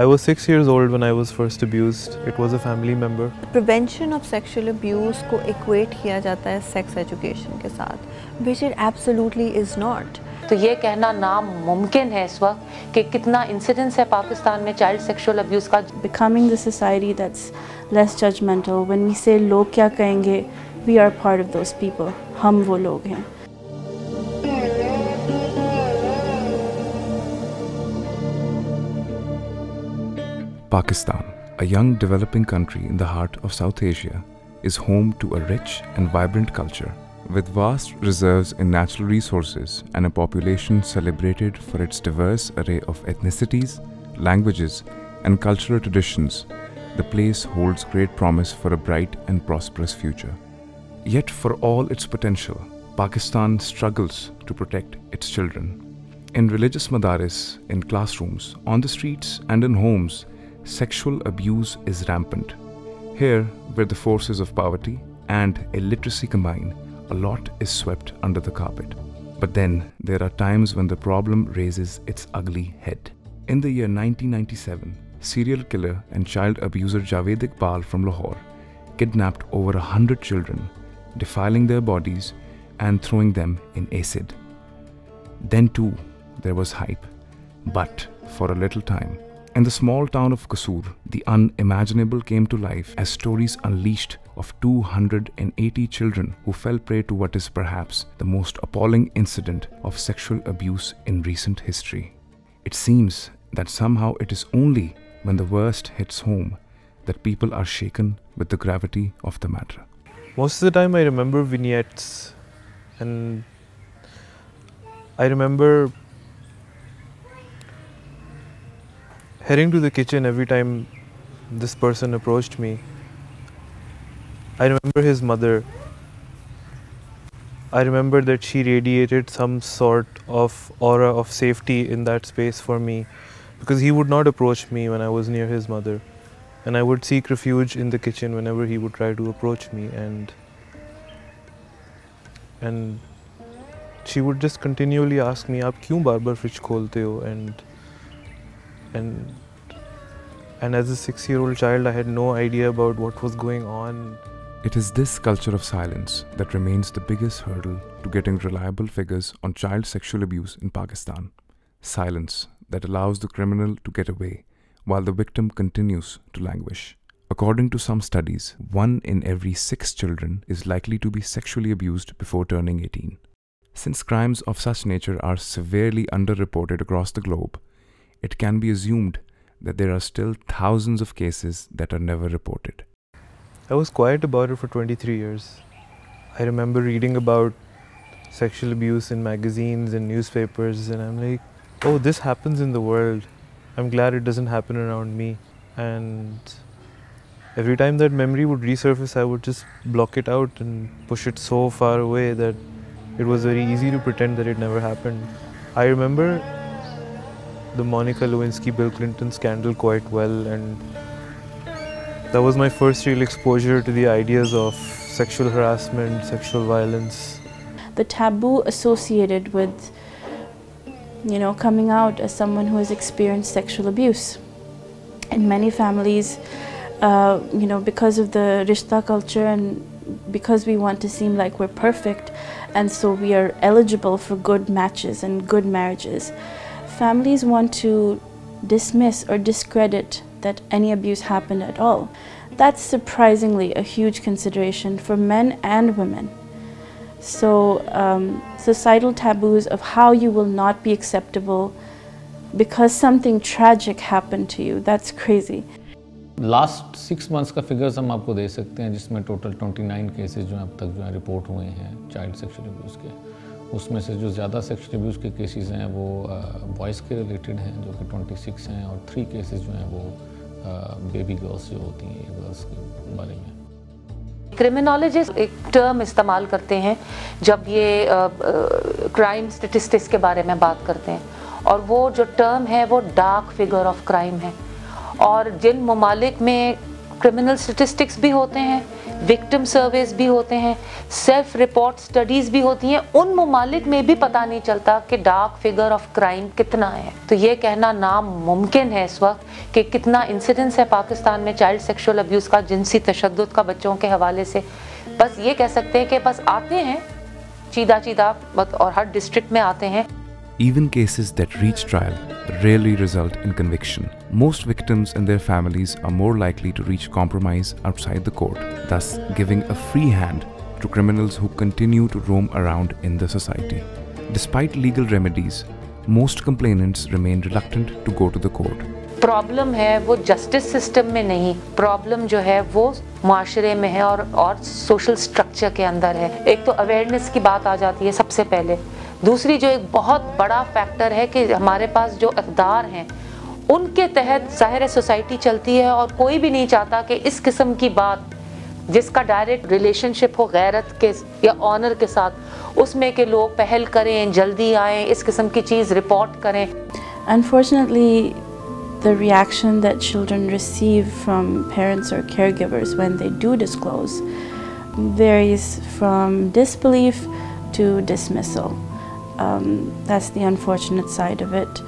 I was 6 years old when I was first abused. It was a family member. Prevention of sexual abuse को equate किया जाता है sex education के साथ, which it absolutely is not. तो ये कहना नामुमकिन है इस वक्त कि कितना इंसिडेंस है पाकिस्तान में चाइल्ड सेक्सुअल अब्यूज़ का. Becoming the society that's less judgmental. When we say लोग क्या कहेंगे, we are part of those people. हम वो लोग हैं. Pakistan, a young developing country in the heart of South Asia, is home to a rich and vibrant culture, with vast reserves in natural resources and a population celebrated for its diverse array of ethnicities, languages, and cultural traditions. The place holds great promise for a bright and prosperous future. Yet for all its potential, Pakistan struggles to protect its children. In religious madaris, in classrooms, on the streets, and in homes, sexual abuse is rampant. Here, where the forces of poverty and illiteracy combine, a lot is swept under the carpet. But then, there are times when the problem raises its ugly head. In the year 1997, serial killer and child abuser Javed Iqbal from Lahore kidnapped over 100 children, defiling their bodies and throwing them in acid. Then too, there was hype, but for a little time. In the small town of Qasur, the unimaginable came to life as stories unleashed of 280 children who fell prey to what is perhaps the most appalling incident of sexual abuse in recent history. It seems that somehow it is only when the worst hits home that people are shaken with the gravity of the matter. Most of the time I remember vignettes, and I remember heading to the kitchen every time this person approached me. I remember his mother. I remember that she radiated some sort of aura of safety in that space for me, because he would not approach me when I was near his mother, and I would seek refuge in the kitchen whenever he would try to approach me, and she would just continually ask me, "Aap kyun baar-baar fridge kholte ho?" And as a 6-year-old child, I had no idea about what was going on. It is this culture of silence that remains the biggest hurdle to getting reliable figures on child sexual abuse in Pakistan. Silence that allows the criminal to get away while the victim continues to languish. According to some studies, 1 in every 6 children is likely to be sexually abused before turning 18. Since crimes of such nature are severely underreported across the globe, it can be assumed that there are still thousands of cases that are never reported. I was quiet about it for 23 years. I remember reading about sexual abuse in magazines and newspapers, and I'm like, oh, this happens in the world. I'm glad it doesn't happen around me. And every time that memory would resurface, I would just block it out and push it so far away that it was very easy to pretend that it never happened. I remember the Monica Lewinsky-Bill Clinton scandal quite well, and that was my first real exposure to the ideas of sexual harassment, sexual violence. The taboo associated with, coming out as someone who has experienced sexual abuse. In many families, because of the rishta culture and because we want to seem like we're perfect, and so we are eligible for good matches and good marriages, families want to dismiss or discredit that any abuse happened at all. That's surprisingly a huge consideration for men and women. So societal taboos of how you will not be acceptable because something tragic happened to you, that's crazy. Last 6 months का figures हम आपको दे सकते हैं, जिसमें total 29 cases जो अब तक report हुए हैं चाइल्ड सेक्सुअल अब्यूज़ के. उसमें से जो ज़्यादा सेक्सुअल अब्यूज़ के केसेस हैं वो बॉयज़ के रिलेटेड हैं, जो कि 26 हैं, और 3 केसेस जो हैं वो बेबी गर्ल्स जो होती हैं, गर्ल्स के बारे में. क्रिमिनोलॉजिस्ट एक टर्म इस्तेमाल करते हैं जब ये क्राइम स्टेटिस्टिक्स के बारे में बात करते हैं, और वो जो टर्म है वो डार्क फिगर ऑफ क्राइम है. और जिन ममालिक में क्रिमिनल स्टेटिस्टिक्स भी होते हैं, विक्टिम सर्वेस भी होते हैं, सेल्फ रिपोर्ट स्टडीज़ भी होती हैं। उन ममालिक में भी पता नहीं चलता कि डार्क फिगर ऑफ क्राइम कितना है। तो ये कहना नामुमकिन है इस वक्त कि कितना इंसिडेंस है पाकिस्तान में चाइल्ड सेक्सुअल अब्यूज़ का, जिनसी तशद्दुद का बच्चों के हवाले से। बस ये कह सकते हैं कि बस आते हैं चीदा चीदा और हर डिस्ट्रिक्ट में आते हैं। Even cases that reach trial rarely result in conviction. Most victims and their families are more likely to reach compromise outside the court, thus giving a free hand to criminals who continue to roam around in the society. Despite legal remedies, most complainants remain reluctant to go to the court. Problem है वो justice system में नहीं, problem जो है वो माशरे में है और सोशल स्ट्रक्चर के अंदर है। एक तो अवेयरनेस की बात आ जाती है सबसे पहले। दूसरी जो एक बहुत बड़ा फैक्टर है कि हमारे पास जो इक़दार हैं उनके तहत ज़ाहिर सोसाइटी चलती है, और कोई भी नहीं चाहता कि इस किस्म की बात जिसका डायरेक्ट रिलेशनशिप हो गैरत के या ऑनर के साथ, उसमें के लोग पहल करें, जल्दी आएँ, इस किस्म की चीज़ रिपोर्ट करें। Unfortunately, the reaction that children receive from parents or caregivers when they do disclose varies from disbelief to dismissal. That's the unfortunate side of it.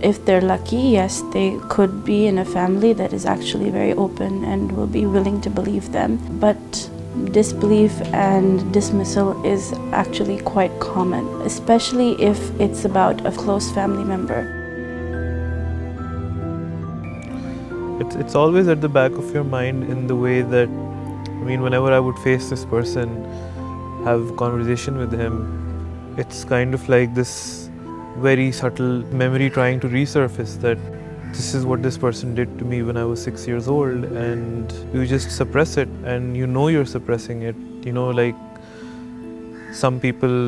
If they're lucky, yes, they could be in a family that is actually very open and will be willing to believe them. But disbelief and dismissal is actually quite common, especially if it's about a close family member. It's always at the back of your mind in the way that, I mean, whenever I would face this person, have conversation with him, it's kind of like this very subtle memory trying to resurface that this is what this person did to me when I was 6 years old, and you just suppress it, and you know you're suppressing it. You know, like some people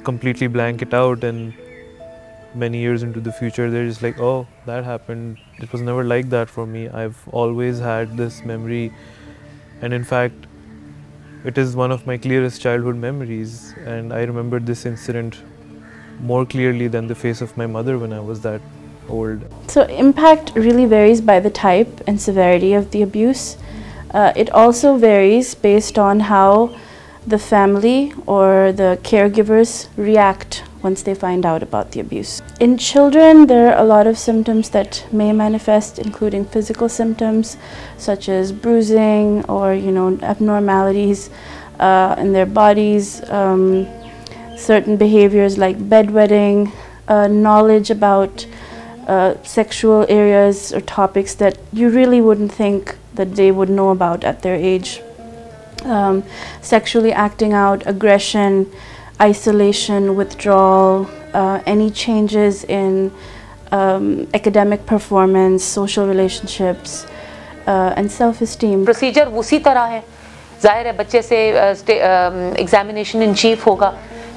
completely blank it out, and many years into the future they're just like, oh, that happened, it was never like that for me. I've always had this memory, and in fact it is one of my clearest childhood memories, and I remember this incident more clearly than the face of my mother when I was that old. So impact really varies by the type and severity of the abuse. It also varies based on how the family or the caregivers react once they find out about the abuse. In children, there are a lot of symptoms that may manifest, including physical symptoms such as bruising or, abnormalities in their bodies, certain behaviors like bedwetting, knowledge about sexual areas or topics that you really wouldn't think that they would know about at their age. Sexually acting out, aggression, isolation, withdrawal, any changes in academic performance, social relationships, and self-esteem. Procedure उसी तरह है। ज़ाहिर है बच्चे से examination in chief होगा,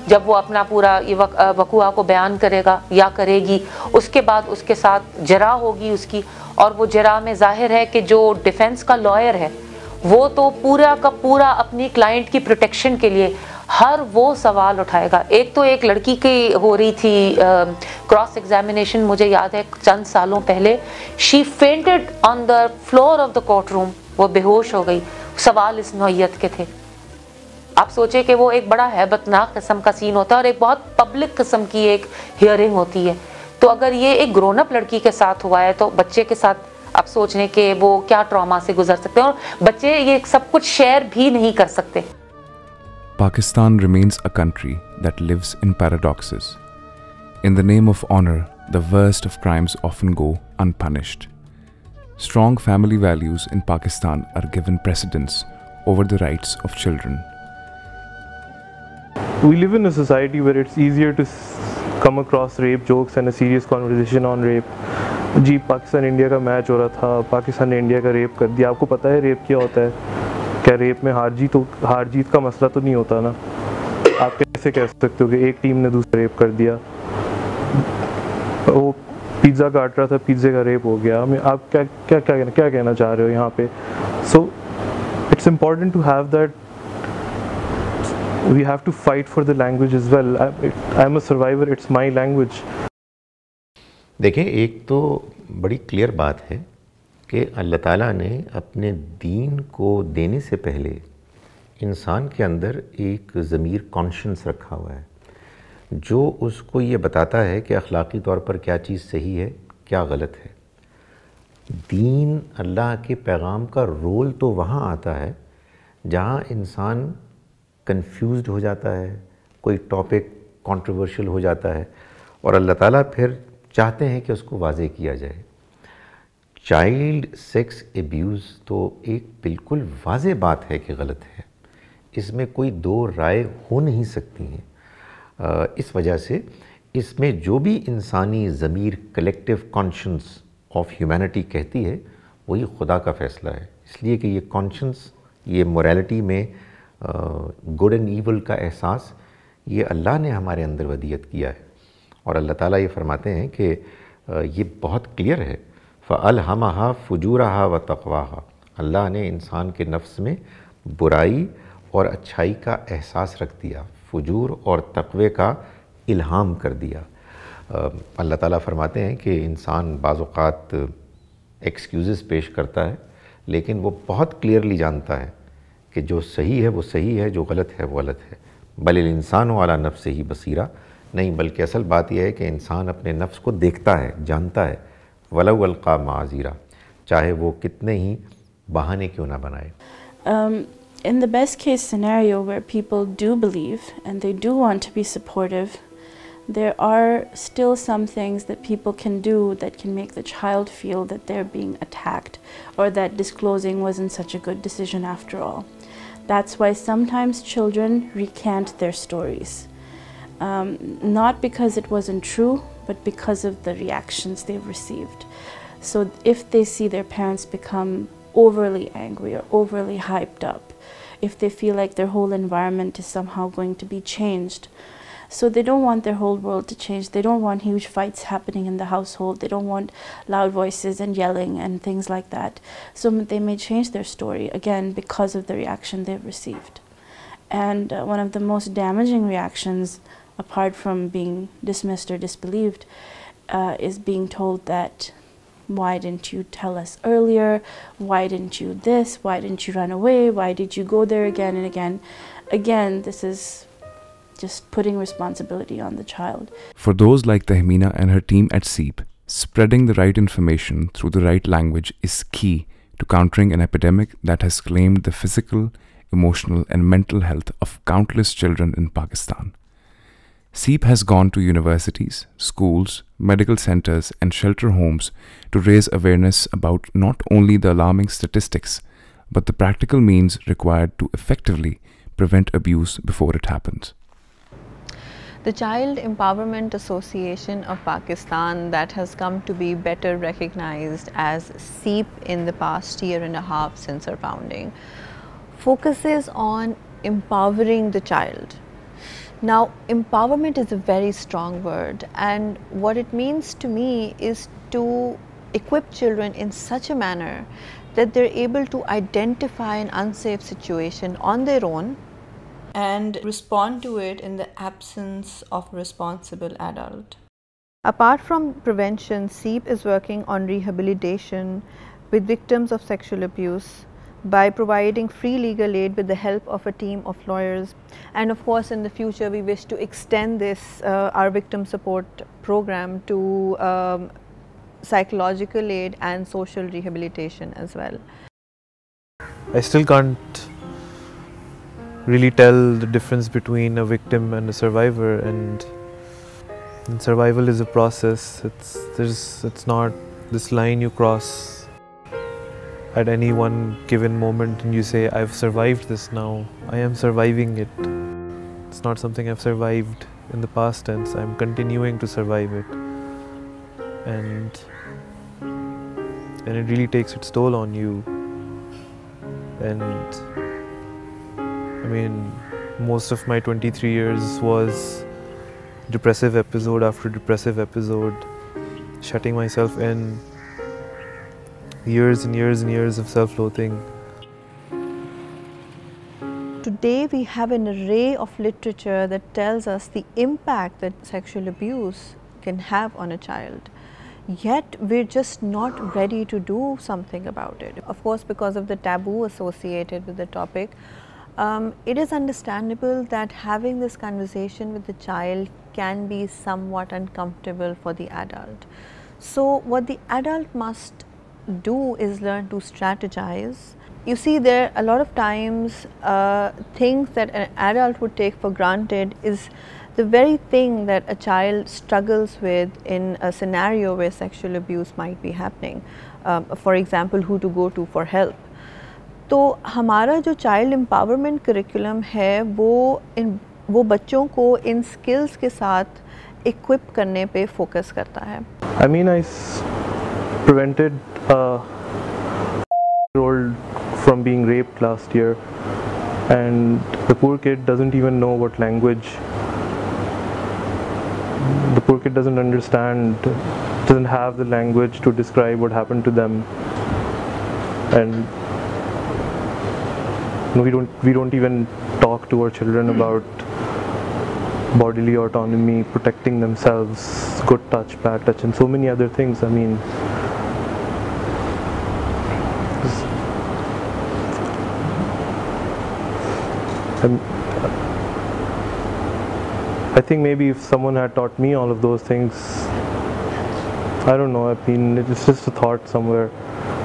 जब वो अपना पूरा ये वक़ुआ को बयान करेगा या करेगी, उसके बाद उसके साथ जरा होगी उसकी, और वो जरा में ज़ाहिर है कि जो डिफेंस का लॉयर है वो तो पूरा का पूरा अपनी क्लाइंट की प्रोटेक्शन के लिए हर वो सवाल उठाएगा। एक तो एक लड़की की हो रही थी क्रॉस एग्जामिनेशन, मुझे याद है चंद सालों पहले, she fainted on the floor of the court room, वो बेहोश हो गई। सवाल इस नौइयत के थे। आप सोचे कि वो एक बड़ा हैबतनाक किस्म का सीन होता है और एक बहुत पब्लिक किस्म की एक हियरिंग होती है। तो अगर ये एक ग्रोन अप लड़की के साथ हुआ है तो बच्चे के साथ आप सोच रहे कि वो क्या ट्रॉमा से गुजर सकते हैं, और बच्चे ये सब कुछ शेयर भी नहीं कर सकते। Pakistan remains a country that lives in paradoxes. In the name of honor, the worst of crimes often go unpunished. Strong family values in Pakistan are given precedence over the rights of children. We live in a society where it's easier to come across rape jokes and a serious conversation on rape. जी Pakistan India का match हो रहा था, पाकिस्तान ने India का rape कर दिया। आपको पता है रेप क्या होता है? क्या रेप में हार जीत का मसला तो नहीं होता ना। आप कैसे कह सकते हो कि एक टीम ने दूसरा रेप कर दिया? वो पिज़्ज़ा काट रहा था, पिज़्ज़े का रेप हो गया। आप क्या कहना चाह रहे हो यहाँ पे? So it's important to have that, we have to fight for the language as well. I'm a survivor, it's my language. देखें, एक तो बड़ी क्लियर बात है कि अल्लाह ताला ने अपने दीन को देने से पहले इंसान के अंदर एक ज़मीर कॉन्शियस रखा हुआ है जो उसको ये बताता है कि अखलाकी तौर पर क्या चीज़ सही है, क्या गलत है। दीन, अल्लाह के पैगाम का रोल तो वहाँ आता है जहाँ इंसान कंफ्यूज्ड हो जाता है, कोई टॉपिक कंट्रोवर्शियल हो जाता है और अल्लाह ताला फिर चाहते हैं कि उसको वाज़े किया जाए। चाइल्ड सेक्स एब्यूज़ तो एक बिल्कुल वाज़े बात है कि गलत है, इसमें कोई दो राय हो नहीं सकती हैं। इस वजह से इसमें जो भी इंसानी ज़मीर, कलेक्टिव कॉन्शियस ऑफ ह्यूमैनिटी कहती है, वही खुदा का फ़ैसला है। इसलिए कि ये कॉन्शियस, ये मोरालिटी में गुड एंड ईवल का एहसास, ये अल्लाह ने हमारे अंदर वदियत किया है। और अल्लाह ताला ये फरमाते हैं कि ये बहुत क्लियर है, फ़अल्हमहा फ़ुजूरहा व तक़वाहा। अल्लाह ने इंसान के नफ्स में बुराई और अच्छाई का एहसास रख दिया, फुजूर और तक़वे का इल्हाम कर दिया। अल्लाह ताला फरमाते हैं कि इंसान बाज़ औक़ात एक्सक्यूज़ेस पेश करता है, लेकिन वो बहुत क्लियरली जानता है कि जो सही है वो सही है, जो गलत है वो गलत है। बलिल इंसान वाला नफ्स ही बसीरा, नहीं बल्कि असल बात यह है कि इंसान अपने नफ्स को देखता है, जानता है, वलौ अलक़ा माज़ीरा, चाहे वो कितने ही बहाने क्यों ना बनाए। In the best case scenario where people do believe and they do want to be supportive, there are still some things that people can do that can make the child feel that they're being attacked or that disclosing wasn't such a good decision after all. That's why sometimes children recant their stories. Not because it wasn't true, but because of the reactions they've received. So if they see their parents become overly angry or overly hyped up, if they feel like their whole environment is somehow going to be changed, so they don't want their whole world to change. They don't want huge fights happening in the household. They don't want loud voices and yelling and things like that. So they may change their story, again, because of the reaction they've received. And one of the most damaging reactions, apart from being dismissed or disbelieved, is being told that, why didn't you tell us earlier? Why didn't you this? Why didn't you run away? Why did you go there again and again? Again, this is just putting responsibility on the child. For those like Tahmina and her team at SEEP, spreading the right information through the right language is key to countering an epidemic that has claimed the physical, emotional and mental health of countless children in Pakistan. SEEP has gone to universities, schools, medical centers and shelter homes to raise awareness about not only the alarming statistics, but the practical means required to effectively prevent abuse before it happens. The Child Empowerment Association of Pakistan, that has come to be better recognized as SEEP in the past year and a half since our founding, focuses on empowering the child. Now, empowerment is a very strong word, and what it means to me is to equip children in such a manner that they're able to identify an unsafe situation on their own and respond to it in the absence of a responsible adult. Apart from prevention, SEEP is working on rehabilitation with victims of sexual abuse by providing free legal aid with the help of a team of lawyers. And of course, in the future, we wish to extend this, our victim support program, to psychological aid and social rehabilitation as well. I still can't really tell the difference between a victim and a survivor, and survival is a process. It's not this line you cross at any one given moment and you say, I've survived this now, I am surviving it. It's not something I've survived in the past tense, I'm continuing to survive it. And it really takes its toll on you. And I mean, most of my 23 years was depressive episode after depressive episode, shutting myself in, years and years and years of self-loathing. Today we have an array of literature that tells us the impact that sexual abuse can have on a child. Yet we're just not ready to do something about it. Of course, because of the taboo associated with the topic, It is understandable that having this conversation with the child can be somewhat uncomfortable for the adult. So what the adult must do is learn to strategize. You see, there a lot of times things that an adult would take for granted is the very thing that a child struggles with in a scenario where sexual abuse might be happening. For example, who to go to for help. तो हमारा जो child empowerment curriculum है वो बच्चों को इन skills के साथ equip करने पे फोकस करता है. I mean, I prevented a year-old from being raped last year, and the poor kid doesn't even know what language. The poor kid doesn't understand, doesn't have the language to describe what happened to them, and we don't even talk to our children about bodily autonomy, protecting themselves, good touch, bad touch, and so many other things. I mean, I think maybe if someone had taught me all of those things, I don't know, I mean, it's just a thought somewhere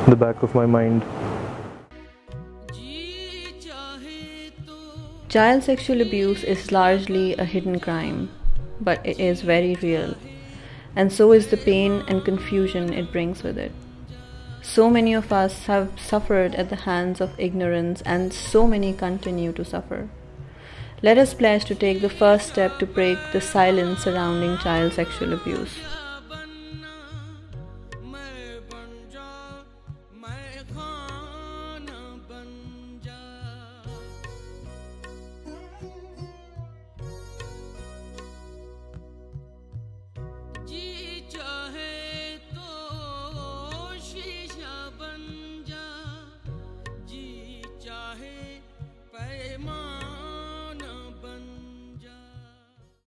in the back of my mind. Child sexual abuse is largely a hidden crime, but it is very real, and so is the pain and confusion it brings with it. So many of us have suffered at the hands of ignorance, and so many continue to suffer. Let us pledge to take the first step to break the silence surrounding child sexual abuse. चाहे पैमान